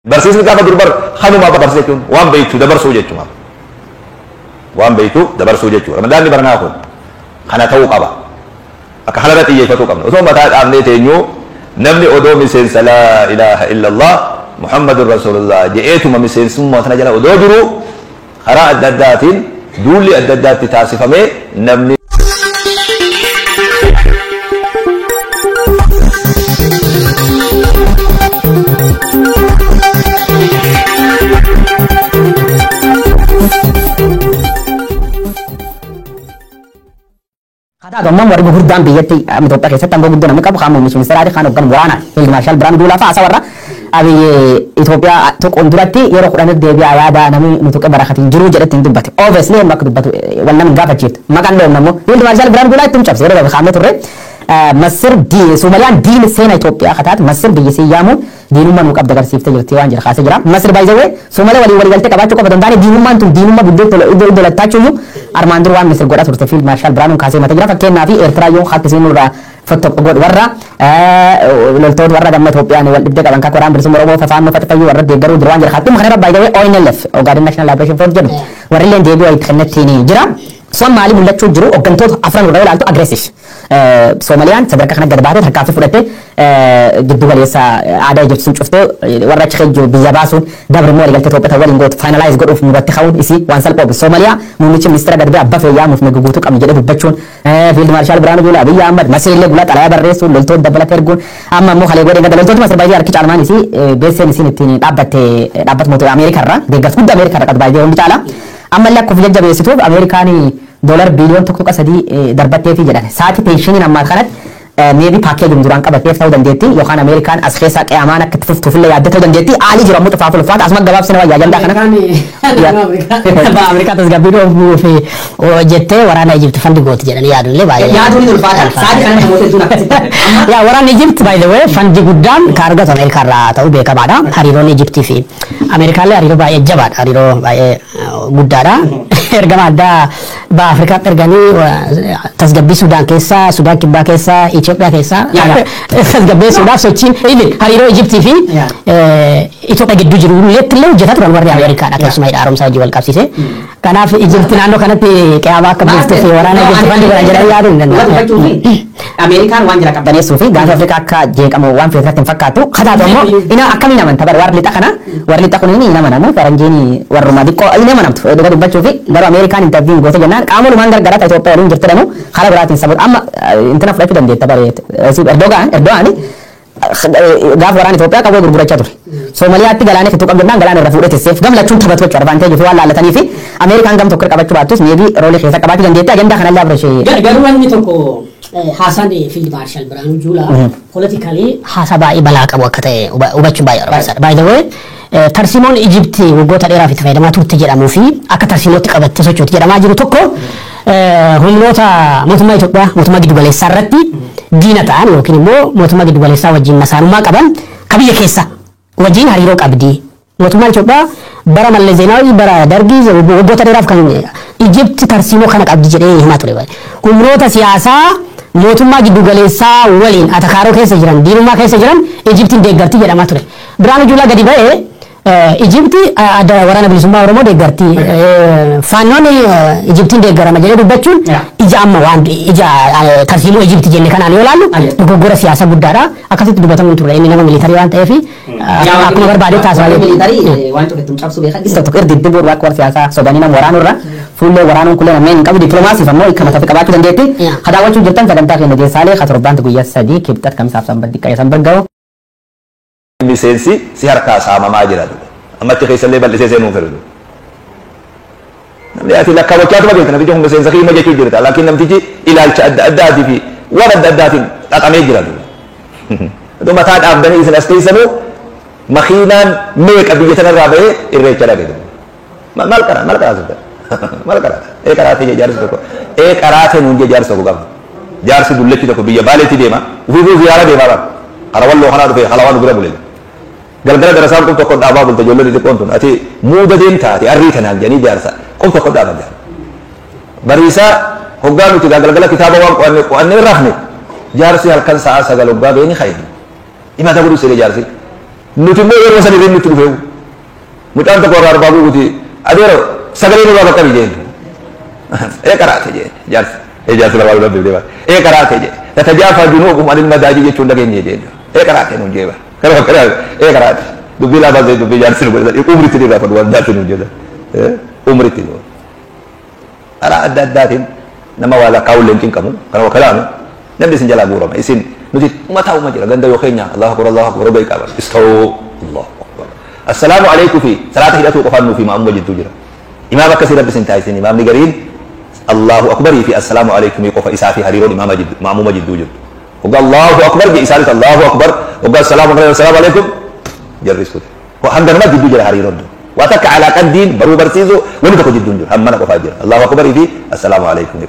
Barsiisni gaafa durbar hanumaa dabarsuu jechuun waan beektu dabarsuu jechuudha. Waan beektu dabarsuu jechuudha. Ramadaanni barnaa kun kana ta'uu qaba. Akka haala xiyyeeffatuu qabna. Osoo mataa dhaabnee teenyuu namni odoo miseensa laa ilaaha illallah Muhammadur Rasulullah je'eetuma miseensummaa tana jala odoo jiru karaa adda addaatiin duulli adda addaatti taasifamee namni Domnam warri gurguddaan biyyatti Itoophiyaa keessatti hanga guddoo namni qabu kan muummichi ministeeraa kan hooggan waraana Fiild Maarshaal Biraanuu Juulaa fa'aa isa warra Itoophiyaa tokkoon duratti yeroo kudhanitti deebi'aa yaada namni nutuqe barakatiin jiru jedhetti hin dubbate. Obviously amma akka dubbatu wal namni gaafachiiftu. Maqaan dhoomnamoo Fiild Maarshaal Biraanuu Juulaa ittiin cabse yeroo kaa'amee turre Masir Somaliyaan diin seena Itoophiyaa kataatu Masir biyyi siyyaamu diinummaa nu qabda agarsiiftee jirti waan jira kaasee jira. Masir baay'ee Somalee walii galtee qabaachuu qofa danda'ani diinummaan tun diinummaa guddoo iddoo lattaachuyyuu armaan dur waan Masir godhaa turte Fiild Maarshaal Biraanuu kaasee mata jira fakkeenyaa fi Eertiraa yoo hatti seenurraa fottoo godhu warra loltoota warra gamma Itoophiyaan wal dhibdee qaban akka qoraan bilisummaa Oromoo fafaannoo faxafayyuu warra deeggaruu dura waan jira hattum kana baay'ee ONLF Ogaden National Liberation Front jedhu warri illee deebi'uu itti kennettiin jira. Somaalii mul'achuu jiru hooggantoota afran irraa ilaaltu aggressive. Somaliyaan sadarkaa kana gad baatee harkaa fi fudhattee giddu galeessa aadaa Ijiptiin cuftee warra achi keessa biyya baasuun dabri immoo waliigaltee Itoophiyaa waliin gootu finalize godhuuf muratti ka'uun isii waan salphoof Somaliyaa muummichi ministeera gad ba'e abbaa feeyyamuuf naga guutuu qabni jedhee dubbachuun Fiild Maarshaal Biraanuu Juulaa Abiyyi Ahmad Masir illee gulaa xalayaa barreessuun loltoota dabalatee erguun amma immoo halee godhee loltoota Masir baay'ee harki caalmaan isii beesseen isiin ittiin dhaabbata mootummaa Ameerikaa irraa deeggarsa guddaa Ameerikaa irraa baay'ee hundi caala amma illee akkuma jajjabeessituuf Ameerikaan $1 biliyoon 1.3 darbattee fi jedhan saati pensioniin ammaa kanatti maybe package duraan qabatee ta'uu dandeetti yookaan Ameerikaan as keessa qiyaamaan akka tuftuufillee yaadde ta'uu dandeetti haalii jiru ammoo xufaaf ulfaata asuma gabaabsina waa yaajanda kana Ameerikaa tasgabbiidhoo fi jettee waraana Ijipti fandi gooti jedhanii yaadullee baay'ee yaaduun ulfaata saati kana namoota hedduun akkasitti yaa waraanni Ijipti by the way fandi guddaan kan argatu Ameerikaa irraa ta'uu beekamaadha hariiroon Ijiptii fi Ameerikaallee hariiroo baay'ee jabaadha hariiroo baay'ee guddaadha ergama addaa Afrikaatti erganii tasgabbii Sudaan keessa Sudaan kibbaa keessa Itoophiyaa keessa tasgabbeessuudhaaf sochiin hariiroo Ijiptii fi Itoophiyaa gidduu jiru illee hojjetaa turan warri Ameerikaadha keessumaa haaromsaa hojii wal qabsiise. Kanaaf Ijipti naannoo kanatti qiyaamaa akka buuftee fi waraana Ijipti fandi godhan jedhanii yaaduu hin danda'amu. Ameerikaan waan jira qabdaneessuu fi gaafa Afrikaa akka jeeqamu waan feetirratti hin fakkaatu. Kanaaf immoo ina akkamiin amantaa bara warri lixa kana warri lixa kun hin amanamu faranjiin warruma xiqqoo hin amanamtu dhuga dubbachuu fi garuu Ameerikaan interviin goota jennaan qaamolumaan gargaaraa Itoophiyaa waliin jirti jedhamu karaa biraatiin sababu amma intana fudhachuu dandeetta bareete Erdogan gaafa waraana Itoophiyaa qabee gurgurachaa ture. Soomaliyaatti galaanee fituu qabdannaan galaana irra fuudhee teesseef gamlachuun taphatu jechuudha advanteejii fi waan laallatanii fi Ameerikaan gam tokko qabachuu baattus meebii roolii keessa qabaachuu dandeetti ajandaa kanallee abrashee. Garuu wanni tokko haasaan Fiild Maarshaal Biraanuu Juulaa politikaalii haasaa baay'ee balaa qabu akka ta'e hubachuun baay'ee barbaachisaadha. By the way tarsiimoon Ijipti waggoota dheeraaf itti fayyadamaa turte jedhamuu fi akka tarsiimootti qabattee sochooti jedhamaa jiru tokko humnoota mootummaa Itoophiyaa mootummaa giddu galeessaa irratti diina ta'an yookiin immoo mootummaa giddu galeessaa wajjin masaanummaa qaban kabiyya keessa wajjin hariiroo qabdi. Mootummaan Itoophiyaa bara Mallee Zeenaawii bara Dargii waggoota dheeraaf kan Ijipti tarsiimoo kana qabdi jedhee himaa ture. Humnoota siyaasaa mootummaa giddu galeessaa waliin atakaaroo keessa jiran diinummaa keessa jiran Ijiptiin deeggarti jedhamaa ture. Biraanuu Juulaa gadi ba'ee Ijipti ada waraana bilisummaa Oromoo deeggarti faannoon Ijiptiin deeggarama jedhee dubbachuun ija amma waan ija tarsiimoo Ijipti jenne kanaan yoo ilaallu dogoggora siyaasaa guddaadha akkasitti dubbatamu turre inni nama militarii waan ta'eef akkuma barbaade taasisaa militarii waan tokko ittiin cabsuu beekan isa tokko erdi booruu akka warra siyaasaa sobanii nama waraanurra fuullee waraanuun kullee namni hin qabu dippiloomaasiif ammoo ikkama tafi qabaachuu dandeetti kadaawwachuu jirtan sagantaa keenya geessaalee katorbaantu guyyaa 3 kibxat kamisaaf sanbatti qayyatan barga'u. miseensi si harkaa saamamaa jira ammatti keessallee bal'isee seenuu fedhu namni ati lakkaawwachaa tuma beekta namtichi kun miseensa kiima jechuu jirta laakiin namtichi ilaalcha adda addaatii fi waan adda addaatiin xaxamee jira aduu mataa dhaabdanii isin as keessanuu makiinaan meeqa biyya sanarraa ba'ee irreecha dhaqe maal qara ee qaraatee jaarsi tokko ee qaraatee nuun jaarsi tokko qaba jaarsi dullechi tokko biyya baaleetti deema ufiifuu ziyaara deemaa qaba harawalloo kanaa dhufee halawaan bira bulee galgala darasaan kun tokko dhaabaa bulte ijoollee xixiqqoon tun ati muuda deemtaati arrii tanaan jedhanii jaarsa kun tokko dhaabate bariisaa hoggaa nuti galgala kitaaba waan qo'annee rafne jaarsi halkan sa'a 9 hoggaa beeni khayri himata godhu siree jaarsi nuti mo yero sani ren nuti feu mutan to ko rar babu guti adero sagale no ba kari jen e karate je jar e jar sala wala be ba e karate je tatajafa junubuhum anil madaji je chunda gen je e karate no je ba kara e karate dubila ba du jar sinu ba umri tidi ba wal dar sinu je umri tidi ara adadatin nama wala kaulen kin kamu kana kalamu nabi sin jala gura isin nuti mata umajira ganda yo khenya allah akbar bai kabar istaw allah akbar assalamu alaykum fi salati hidatu qafanu fi ma'am wajid tujira imam kasir bisin taisin imam nigarin allahu akbar fi assalamu alaykum qafa isafi hariro imam majid ma'am majid tujir uga allahu akbar bi isalat allahu akbar uga assalamu alaykum jarris kut wa handan majid tujir hariro wa taka ala kan din baru barsizo wani ko jiddun hamana ko fajir allahu akbar fi assalamu alaykum